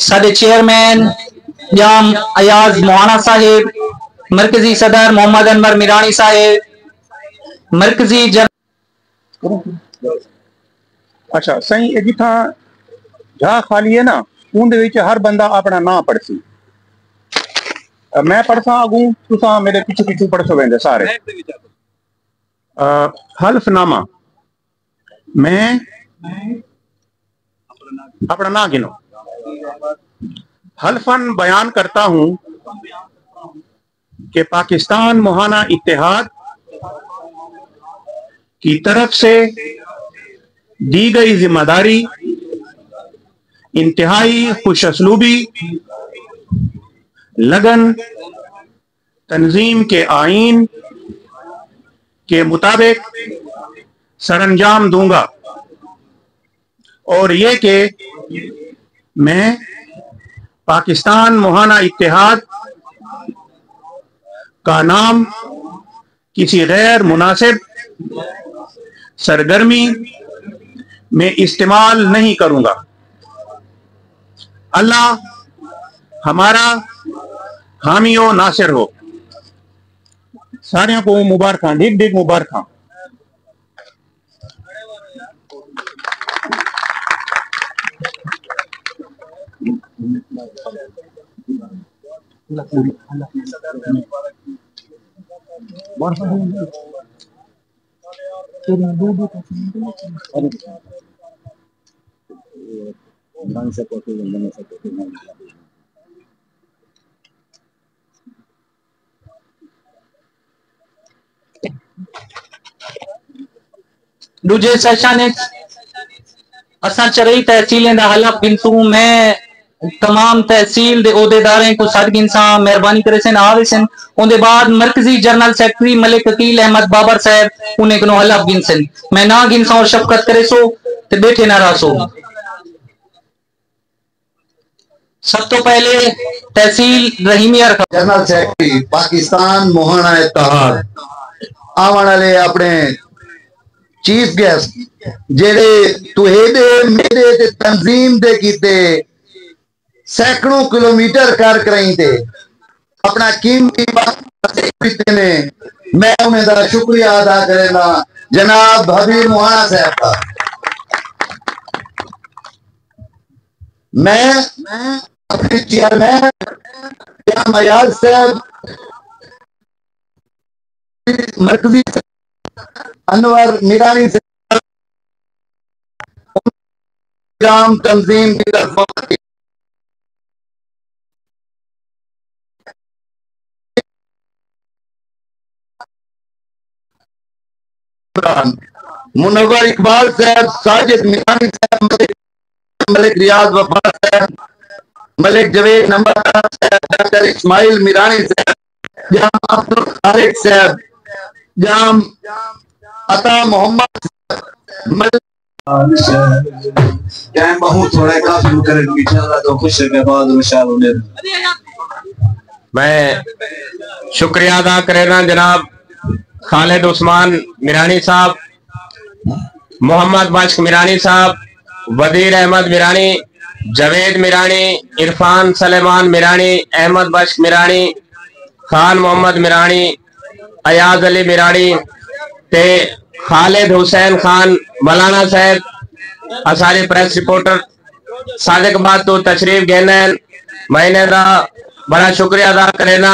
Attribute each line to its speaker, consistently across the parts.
Speaker 1: साडे चेयरमैन जाम अयाज मोहाना साहिब, मरकजी सदर मोहम्मद अनवर मिरानी साहिब, मरकजी
Speaker 2: अच्छा सही जिथा जहा खाली है ना उनके हर बंदा अपना नाम पढ़सी। मैं पढ़सा अगू तुसा मेरे पिछू पिछू पढ़सो वेंदे सारे। हल्फनामा मैं अपना ना गिनो। हल्फन बयान करता हूं कि पाकिस्तान मोहाना इत्तेहाद की तरफ से दी गई जिम्मेदारी इंतहाई खुशअस्लूबी, लगन, तंजीम के आईन के मुताबिक सरअंजाम दूंगा और ये कि मैं पाकिस्तान मोहाना इत्तेहाद का नाम किसी गैर मुनासिब सरगर्मी में इस्तेमाल नहीं करूंगा। अल्लाह हमारा हामी हो नासिर हो। सारियों को मुबारक, डिग डिग मुबारक।
Speaker 1: दूजे सेशन असा चरई तहसीलें दा हलफ गिनसूं। मैं तमाम तहसील दे ओहदेदारें को सद गिनसा, मेहरबानी करे सन आवे सन। उनके बाद मरकजी जनरल सेक्रेटरी मलिक अकील अहमद बाबर साहब उन्हें को हलफ गिनसन। मैं ना गिनसा और शफकत करे सो ते बैठे ना रहो। सब तो पहले तहसील रहीमिया
Speaker 3: जनरल सेक्रेटरी पाकिस्तान मोहाना इत्तेहाद आवन वाले अपने चीफ गेस्ट जेड़े तुहेदे मेरे ते तंजीम दे कीते सैकड़ों किलोमीटर कर करई थे अपना कीमती वक्त ने, मैं उन्हें दा शुक्रिया अदा करेगा जनाब हबीब मोहाना साहब का। मैं अपने चेयरमैन अयाज साहब, मरकजी अनवर मिरानी से तंजीम की तरफ मुनव्वर इकबाल साहब, साजिद मिरानी साहब, मलिक रियाज वफा साहब, मलिक जवेद नंबर साहब, डॉक्टर इस्माइल मिरानी साहब, जाम अब्दुल खालिक साहब, जाम अता मोहम्मद
Speaker 4: मैं शुक्रिया अदा करेगा जनाब खालिद उस्मान मिरानी साहब, मोहम्मद बश्क मिरानी साहब, वजीर अहमद मिरानी, जवेद मिरानी, इरफान सलेमान मिरानी, अहमद बश्क मिरानी, खान मोहम्मद मिरानी, अयाज अली मिरानी ते खालिद हुसैन खान मलाना साहब, सारे प्रेस रिपोर्टर सादिक बाद तो तशरीफ गैन। मैंने दा बड़ा शुक्रिया अदा करेना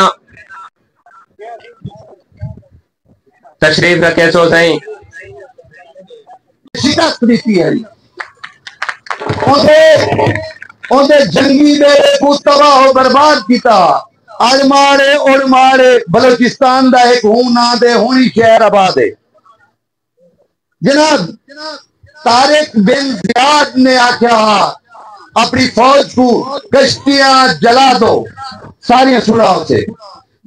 Speaker 4: तशरीफ रखे सो सही
Speaker 3: शिकस्त दी है ओदे जंगी बेड़े को तबाह बर्बाद किया। आज मारे और मारे बलोचिस्तान दा एक हूं ना दे होनी शहर आबाद है। जनाब तारिक बिन जियाद ने आख्या अपनी फौज को कश्तियां जला दो, सारियां सुनाओ से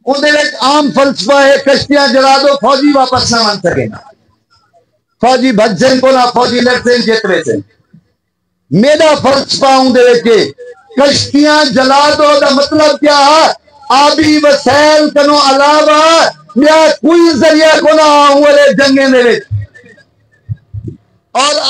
Speaker 3: उन्हें आम फलसफा है कश्तियां जला दो, फौजी वापस ना बन सके ना, फौजी भजन को ना फौजी लड़ते जितने से। मेरा फलसफा उनके कश्तियां जला दो का मतलब क्या है? आबी वसैल कनो अलावा या कोई जरिया को ना हुए जंगे दे और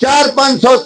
Speaker 3: 400-500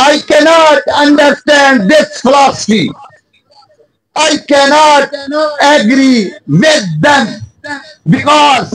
Speaker 3: I cannot understand this philosophy I cannot agree with them because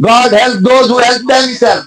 Speaker 3: God help those who help themselves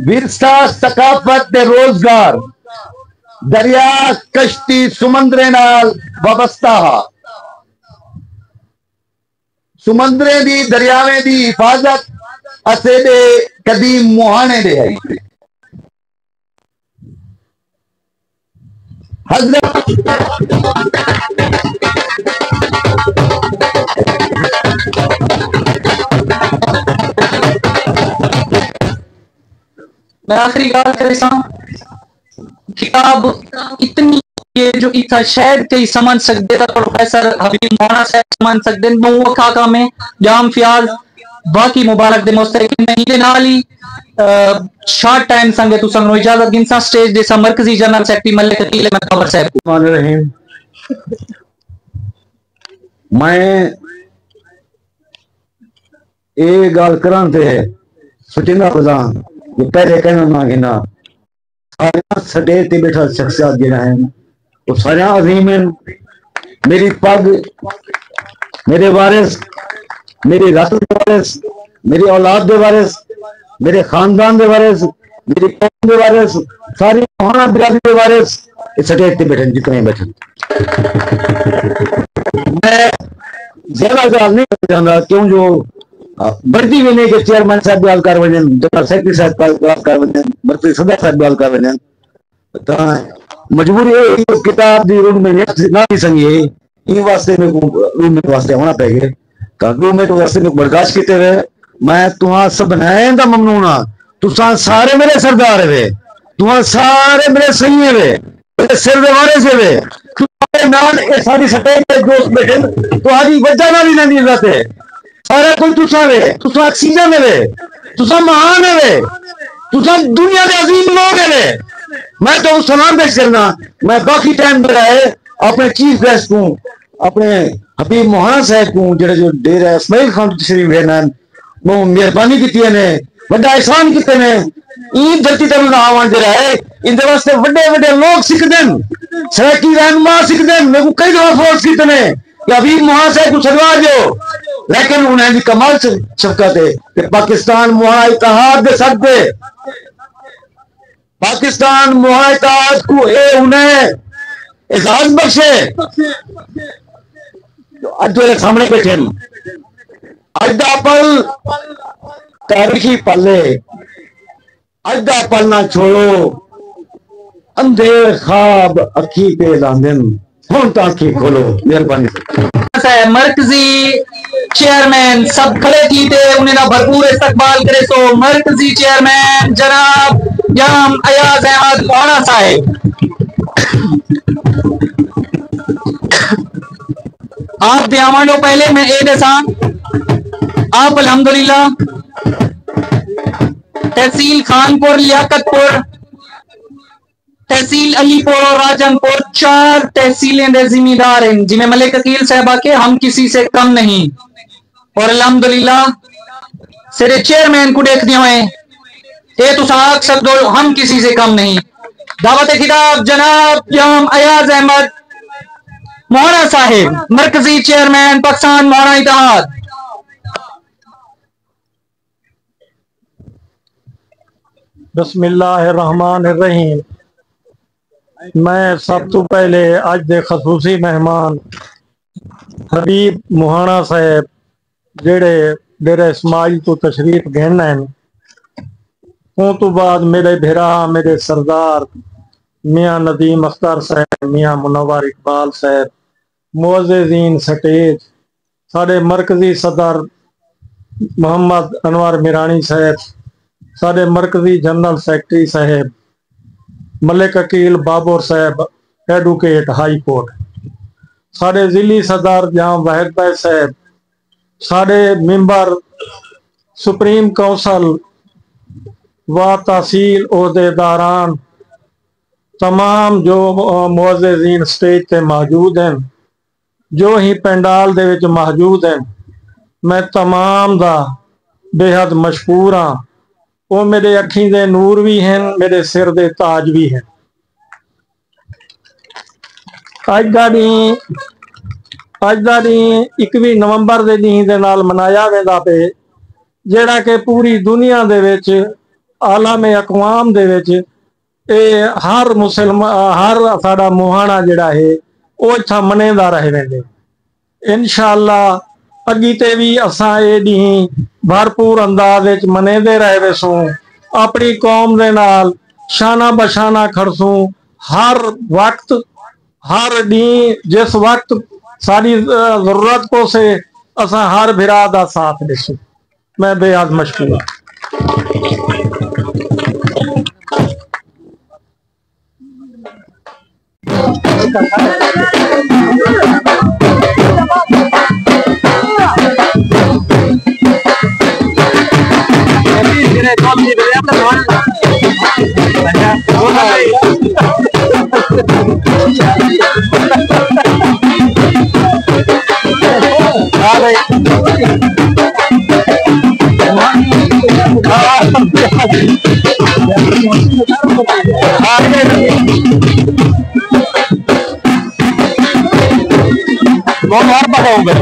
Speaker 3: Virsa सकाफत ते रोजगार दरिया कश्ती सुमंदरे नाल वाबस्ता हा। सुमंदरे दी दरियावें दी हिफाजत असे दे कदीम मुहाने दे है।
Speaker 1: मैं आखिरी बात करे किताब इतनी ये जो इतना शायद कई समझ सकते था प्रोफेसर हबीब मोहना साहब समझ सकते मऊ खाका में जाम फियाज बाकी मुबारक दे मुस्तकिन नहीं दे नाली शॉर्ट टाइम संगे तू संग इजाजत गिनसा स्टेज दे मरकजी जनरल सेक्रेटरी मलिक अकील अहमद खबर साहब
Speaker 3: रहीम। मैं ये गाल करान ते सुटिंगा बजान ये पहले कहना ना गिना सारे सटे ते बैठा शख्सियत गिना है वो सारे अजीम हैं। मेरी पग मेरे वारिस मेरी रात के वारिस मेरी औलाद के वारिस मेरे खानदान के वारिस मेरी कौम के वारिस सारी मोहना बिरादरी के वारिस इस सटे ते बैठे जितने बैठे। मैं ज्यादा गाल नहीं कर चाहता क्यों जो बढ़ती भी नहीं कि चेयरमैन साहब गाल कर वजन जनरल सेक्रेटरी साहब गाल कर वजन मर्कजी सदर साहब गाल कर वजन मजबूरी है किताब दी रूम में ना ही संगी इन वास्ते में रूम में वास्ते होना पे गए ताकि रूम में तो वास्ते में बर्दाश्त किते हुए मैं तुहां सब है दा ममनूना तुसा सारे मेरे सरदार वे तुहां सारे मेरे सही वे मेरे सिर दे वारे से वे नाल ए सारी सटे के दोस्त बैठे तो आजी वजह ना भी नहीं जाते सारा कोई तुसा वे तुसा ऑक्सीजन वे तुसा महान वे तुसा दुनिया के अजीम लोग वे। मैं तो सलाम पेश करना मैं बाकी टाइम पर है अपने चीफ गेस्ट को अपने हबीब मोहना साहब को जेड़ा जो डेरा इस्माइल खान तशरीफ है ना वो मेहरबानी की ने बड़ा एहसान किते ने ई धरती ते आवन जरा है इंदे वास्ते बड़े बड़े लोग सिखदन सराकी रहनुमा सिखदन मैं को कई दफा फोर्स किते ने कि हबीब मोहना साहब को सदवा दो लेकिन उन्हें भी कमाल शफकत है कि पाकिस्तान मोहना इत्तेहाद दे सकते पाकिस्तान मोहना इत्तेहाद को ए उन्हें एजाज बख्शे तो आज मेरे सामने बैठे आज दा पल तारीखी पल है आज दा पल ना छोड़ो अंधे ख्वाब अखी पे लांदन हुन तो अखी खोलो मेहरबानी
Speaker 1: मरकजी चेयरमैन सब खड़े थी थे उन्हें ना भरपूर इस्तकबाल करे सो मरकजी चेयरमैन जनाब जाम अयाज अहमद मोहना साहब आप ब्यावानो पहले मैं ए देसा आप अल्हम्दुलिल्लाह तहसील खानपुर लियाकतपुर तहसील अलीपुर और राजनपुर 4 तहसीलें दे जिम्मेदार हैं जिन्हें मलिक अकील साहबा के हम किसी से कम नहीं और अल्हम्दुलिल्लाह सिरे चेयरमैन को देख दिया है ये तो साख सब दो हम किसी से कम नहीं। दावत खिताब जनाब जाम अयाज अहमद मोहना साहिब मरकजी चेयरमैन पाकिस्तान मोहना इत्तेहाद।
Speaker 5: बिस्मिल्लाहिर्रहमानिर्रहीम। मैं सब तो पहले अज दे खसूसी मेहमान हबीब मोहना साहब जेड़े डेरा इस्माइल तो तशरीफ गहन हैं उन तो बाद मेरे भिरा मेरे सरदार मियाँ नदीम अख्तर साहब मियाँ मुनव्वर इकबाल साहब मुअज़्ज़िज़ीन स्टेज साढ़े मरकजी सदर मोहम्मद अनवर मिरानी साहब साढ़े मरकजी जनरल सेक्रेटरी साहब मलिक अकील बाबर साहब एडवोकेट हाई कोर्ट साढ़े जिली सदर जहाँ वाहिद भाई साहब साढ़े मेंबर सुप्रीम काउंसिल व तहसील ओहदेदारान तमाम जो मुअज़्ज़िज़ीन स्टेज पे मौजूद हैं जो ही पंडाल दे विच मौजूद हैं मैं तमाम दा बेहद मशहूर हाँ। वो मेरे अखी दे नूर भी हैं मेरे सिर दे ताज भी हैं। अज दा दिन 21 नवंबर दे दिन दे नाल मनाया वेंदा पे ਜਿਹੜਾ ਕਿ ਪੂਰੀ ਦੁਨੀਆ ਦੇ ਵਿੱਚ ਆਲਮ ਅਕਵਾਮ ਦੇ ਵਿੱਚ ਇਹ ਹਰ ਹਰ ਸਾਡਾ ਮੁਹਾਣਾ ਜਿਹੜਾ ਹੈ ਉਹ ਇੱਥਾ ਮਨੇਦਾ ਰਹੇ वेंदे। इंशाअल्लाह अगी ते भी असां ये ॾींहुं भरपूर अंदाज विच मनेदे रहे वेसूं, अपनी कौम दे नाल शाना बशाना खड़सूं। हर वक्त हर ॾींहुं जिस वक्त साड़ी जरूरत पोसे असां हर भिरा दा साथ ॾिसूं। मैं बेहद मशकूर।
Speaker 6: बहुत बार पता होगा।